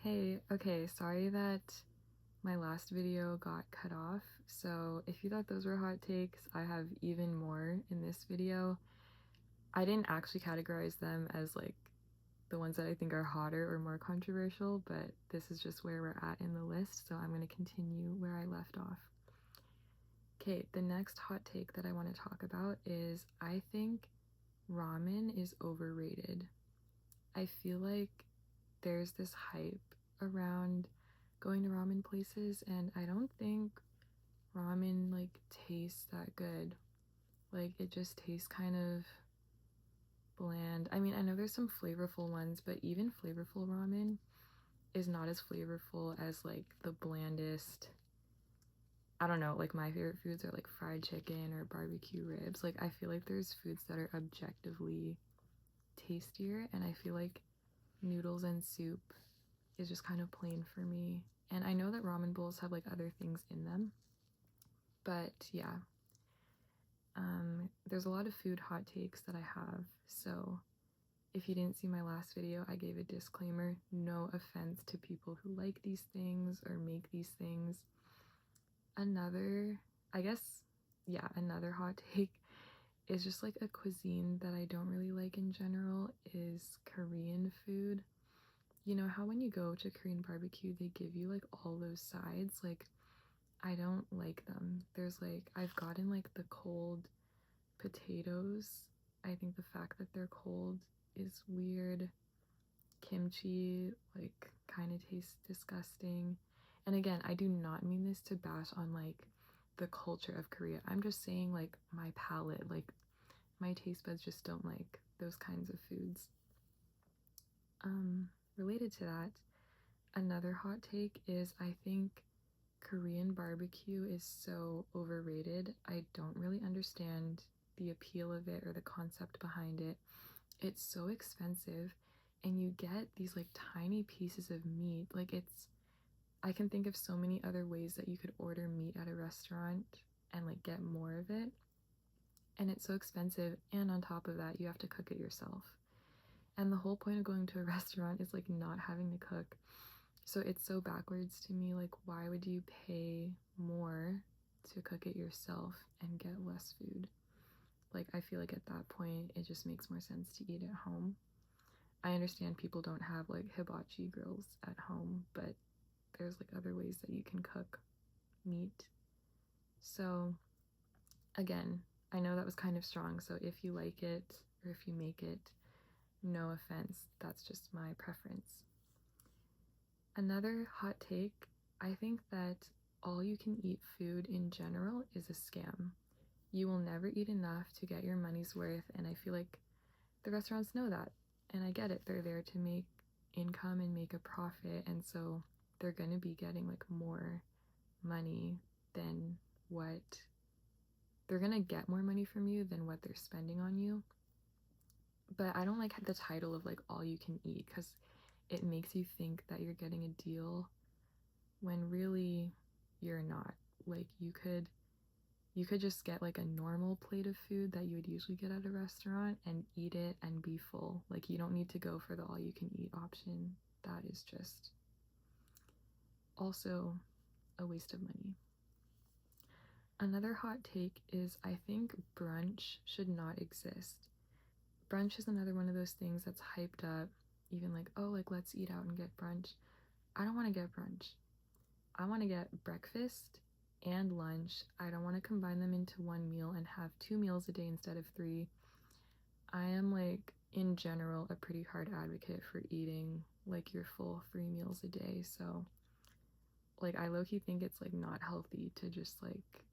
Hey, okay, sorry that my last video got cut off. So if you thought those were hot takes, I have even more in this video. I didn't actually categorize them as like the ones that I think are hotter or more controversial, but this is just where we're at in the list, so I'm going to continue where I left off. Okay, the next hot take that I want to talk about is I think ramen is overrated. I feel like there's this hype around going to ramen places, and I don't think ramen like tastes that good. Like it just tastes kind of bland. I mean, I know there's some flavorful ones, but even flavorful ramen is not as flavorful as like the blandest. I don't know, like my favorite foods are like fried chicken or barbecue ribs. Like I feel like there's foods that are objectively tastier, and I feel like noodles and soup is just kind of plain for me. And I know that ramen bowls have like other things in them, but yeah, there's a lot of food hot takes that I have. So if you didn't see my last video, I gave a disclaimer. No offense to people who like these things or make these things. Another, I guess, yeah, another hot take is just like a cuisine that I don't really like in general is Korean food. You know how when you go to Korean barbecue, they give you like all those sides? Like, I don't like them. There's like, I've gotten like the cold potatoes. I think the fact that they're cold is weird. Kimchi, like, kind of tastes disgusting. And again, I do not mean this to bash on like the culture of Korea. I'm just saying, like, my palate, like, my taste buds just don't like those kinds of foods. Related to that, another hot take is I think Korean barbecue is so overrated. I don't really understand the appeal of it or the concept behind it. It's so expensive, and you get these like tiny pieces of meat. Like I can think of so many other ways that you could order meat at a restaurant and like get more of it. And it's so expensive, and on top of that, you have to cook it yourself. And the whole point of going to a restaurant is like not having to cook. So it's so backwards to me. Like, why would you pay more to cook it yourself and get less food? Like, I feel like at that point, it just makes more sense to eat at home. I understand people don't have like hibachi grills at home, but there's like other ways that you can cook meat. So, again, I know that was kind of strong. So, if you like it or if you make it, no offense, that's just my preference. Another hot take, I think that all you can eat food in general is a scam. You will never eat enough to get your money's worth, and I feel like the restaurants know that. And I get it, they're there to make income and make a profit, and so they're going to be getting like more money than what they're going to get more money from you than what they're spending on you. But I don't like the title of like all you can eat because it makes you think that you're getting a deal when really you're not. Like you could just get like a normal plate of food that you would usually get at a restaurant and eat it and be full. Like you don't need to go for the all you can eat option. That is just also a waste of money. Another hot take is I think brunch should not exist. Brunch is another one of those things that's hyped up, even like, oh, like let's eat out and get brunch. I don't want to get brunch. I want to get breakfast and lunch. I don't want to combine them into one meal and have 2 meals a day instead of 3. I am like in general a pretty hard advocate for eating like your full 3 meals a day. So like I low-key think it's like not healthy to just like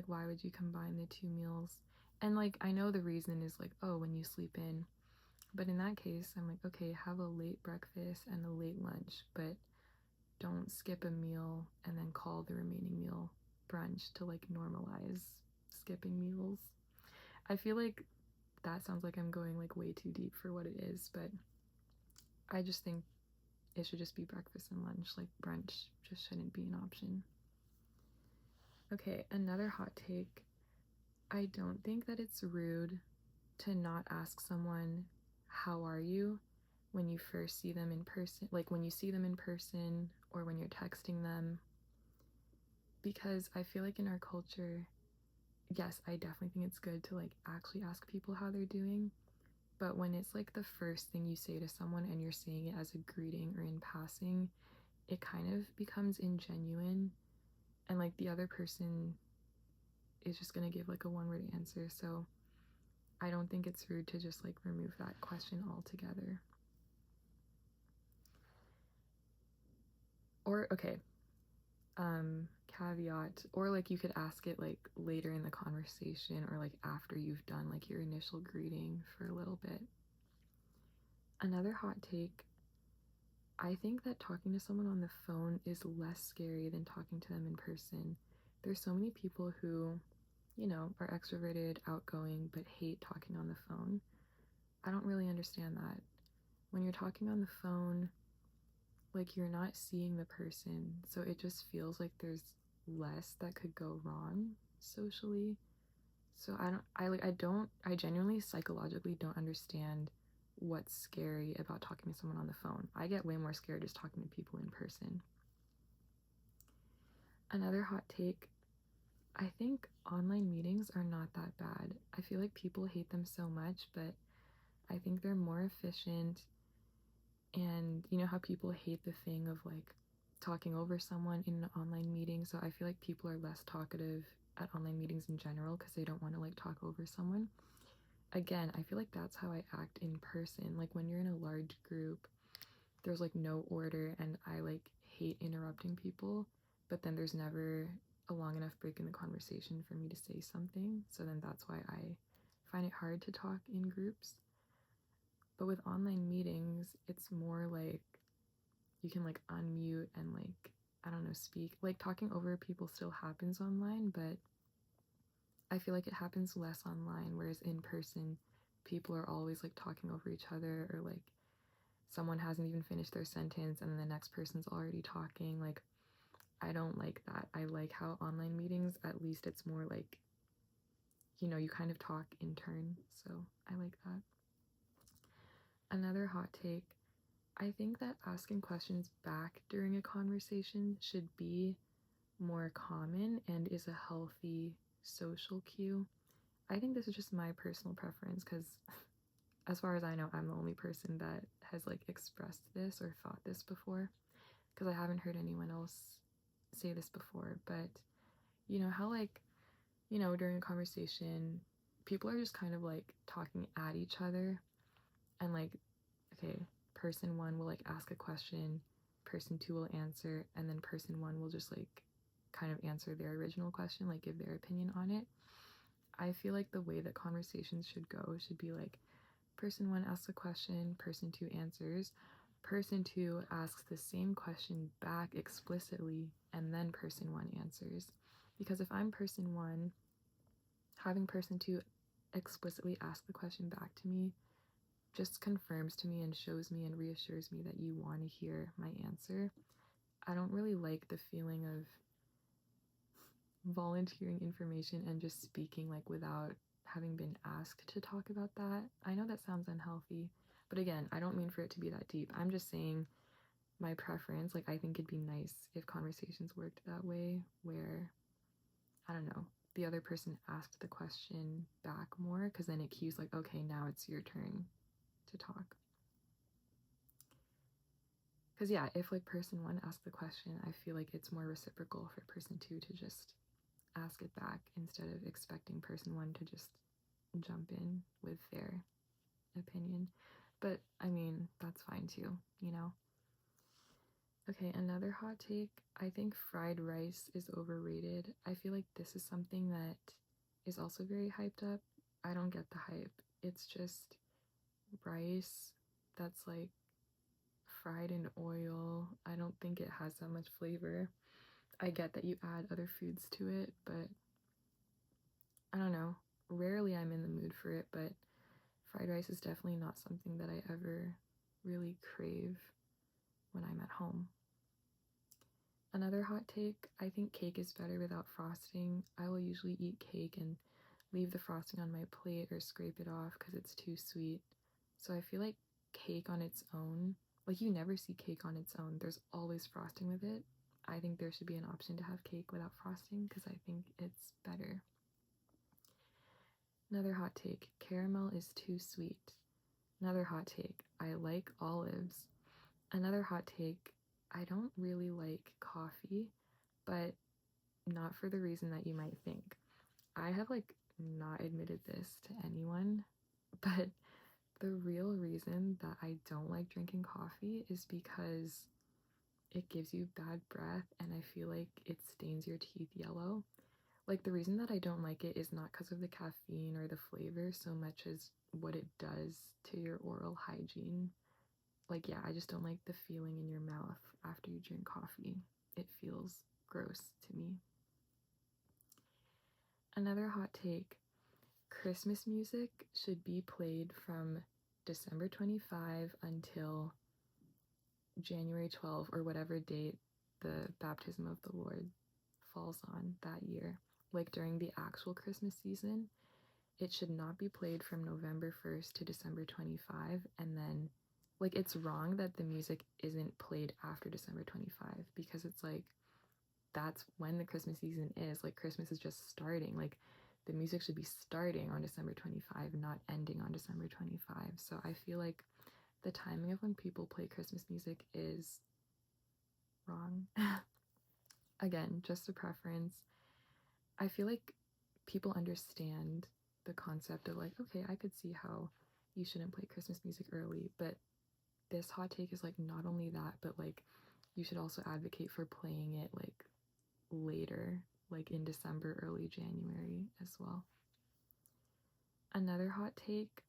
why would you combine the 2 meals? And like I know the reason is like, oh, when you sleep in. But in that case, I'm like, okay, have a late breakfast and a late lunch, but don't skip a meal and then call the remaining meal brunch to like normalize skipping meals. I feel like that sounds like I'm going like way too deep for what it is, but I just think it should just be breakfast and lunch. Like brunch just shouldn't be an option. Okay, another hot take. I don't think that it's rude to not ask someone, how are you, when you first see them in person, like when you see them in person or when you're texting them. Because I feel like in our culture, yes, I definitely think it's good to like actually ask people how they're doing. But when it's like the first thing you say to someone and you're saying it as a greeting or in passing, it kind of becomes ingenuine, and like the other person is just gonna give like a one-word answer. So I don't think it's rude to just like remove that question altogether. Or okay, caveat, or like you could ask it like later in the conversation or like after you've done like your initial greeting for a little bit. Another hot take, I think that talking to someone on the phone is less scary than talking to them in person. There's so many people who, you know, are extroverted, outgoing, but hate talking on the phone. I don't really understand that. When you're talking on the phone, like you're not seeing the person, so it just feels like there's less that could go wrong socially. So I genuinely psychologically don't understand what's scary about talking to someone on the phone. I get way more scared just talking to people in person. Another hot take, I think online meetings are not that bad. I feel like people hate them so much, but I think they're more efficient. And you know how people hate the thing of like talking over someone in an online meeting? So I feel like people are less talkative at online meetings in general because they don't want to like talk over someone. Again, I feel like that's how I act in person. Like when you're in a large group, there's like no order, and I like hate interrupting people, but then there's never a long enough break in the conversation for me to say something. So then that's why I find it hard to talk in groups. But with online meetings, it's more like you can like unmute and like, I don't know, speak. Like talking over people still happens online, but I feel like it happens less online, whereas in person, people are always like talking over each other, or like someone hasn't even finished their sentence and then the next person's already talking. Like, I don't like that. I like how online meetings, at least it's more like, you know, you kind of talk in turn. So I like that. Another hot take, I think that asking questions back during a conversation should be more common and is a healthy social cue. I think this is just my personal preference because, as far as I know, I'm the only person that has like expressed this or thought this before, because I haven't heard anyone else say this before. But you know how like, you know, during a conversation, people are just kind of like talking at each other, and like, okay, person one will like ask a question, person two will answer, and then person one will just like kind of answer their original question, like give their opinion on it. I feel like the way that conversations should go should be like person one asks a question, person two answers, person two asks the same question back explicitly, and then person one answers. Because if I'm person one, having person two explicitly ask the question back to me just confirms to me and shows me and reassures me that you want to hear my answer. I don't really like the feeling of volunteering information and just speaking like without having been asked to talk about that. I know that sounds unhealthy, but again, I don't mean for it to be that deep. I'm just saying my preference. Like, I think it'd be nice if conversations worked that way, where, I don't know, the other person asked the question back more, because then it cues like, okay, now it's your turn to talk. Because yeah, if like person one asked the question, I feel like it's more reciprocal for person two to just ask it back instead of expecting person one to just jump in with their opinion. But I mean, that's fine too, you know? Okay, another hot take. I think fried rice is overrated. I feel like this is something that is also very hyped up. I don't get the hype. It's just rice that's like fried in oil. I don't think it has that much flavor. I get that you add other foods to it, but I don't know. Rarely I'm in the mood for it, but fried rice is definitely not something that I ever really crave when I'm at home. Another hot take, I think cake is better without frosting. I will usually eat cake and leave the frosting on my plate or scrape it off because it's too sweet. So I feel like cake on its own, like you never see cake on its own. There's always frosting with it. I think there should be an option to have cake without frosting because I think it's better. Another hot take, caramel is too sweet. Another hot take, I like olives. Another hot take, I don't really like coffee, but not for the reason that you might think. I have like not admitted this to anyone, but the real reason that I don't like drinking coffee is because it gives you bad breath and I feel like it stains your teeth yellow. Like the reason that I don't like it is not because of the caffeine or the flavor so much as what it does to your oral hygiene. Like, yeah, I just don't like the feeling in your mouth after you drink coffee. It feels gross to me. Another hot take, Christmas music should be played from December 25 until January 12 or whatever date the baptism of the Lord falls on that year. Like during the actual Christmas season, it should not be played from November 1st to December 25. And then, like, it's wrong that the music isn't played after December 25 because it's like, that's when the Christmas season is. Like, Christmas is just starting. Like, the music should be starting on December 25, not ending on December 25. So I feel like the timing of when people play Christmas music is wrong. Again, just a preference. I feel like people understand the concept of like, okay, I could see how you shouldn't play Christmas music early, but this hot take is like not only that, but like you should also advocate for playing it like later, like in December, early January as well. Another hot take,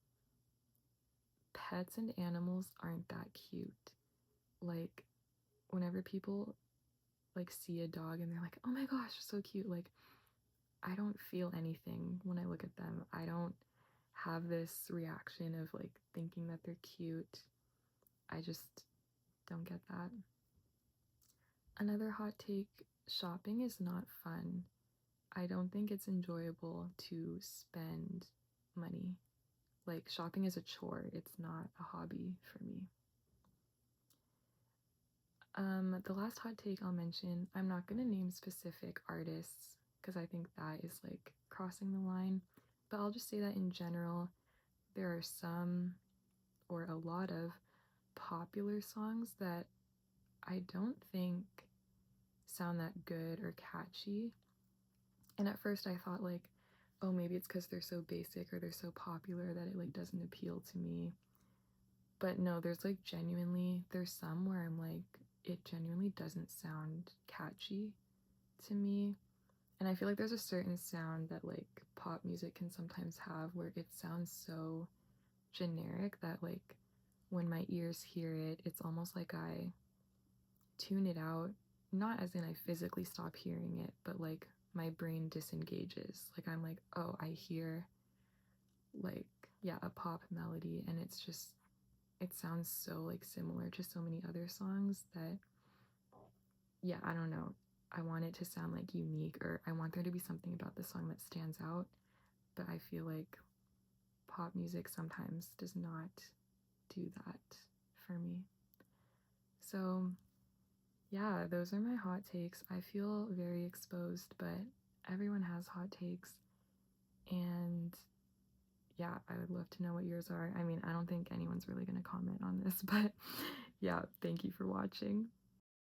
pets and animals aren't that cute. Like whenever people like see a dog and they're like, oh my gosh, so cute, like I don't feel anything when I look at them. I don't have this reaction of like thinking that they're cute. I just don't get that. Another hot take, shopping is not fun. I don't think it's enjoyable to spend money. Like shopping is a chore, it's not a hobby for me. The last hot take I'll mention, I'm not going to name specific artists because I think that is like crossing the line, but I'll just say that in general, there are some or a lot of popular songs that I don't think sound that good or catchy. And at first I thought like, oh, maybe it's because they're so basic or they're so popular that it like doesn't appeal to me. But no, there's like there's some where I'm like, it genuinely doesn't sound catchy to me. And I feel like there's a certain sound that like pop music can sometimes have where it sounds so generic that like when my ears hear it, it's almost like I tune it out. Not as in I physically stop hearing it, but like my brain disengages. Like I'm like, oh, I hear like, yeah, a pop melody and it's just, it sounds so like similar to so many other songs that, yeah, I don't know. I want it to sound like unique or I want there to be something about the song that stands out, but I feel like pop music sometimes does not do that for me. So, yeah, those are my hot takes. I feel very exposed, but everyone has hot takes. And yeah, I would love to know what yours are. I mean, I don't think anyone's really going to comment on this, but yeah, thank you for watching.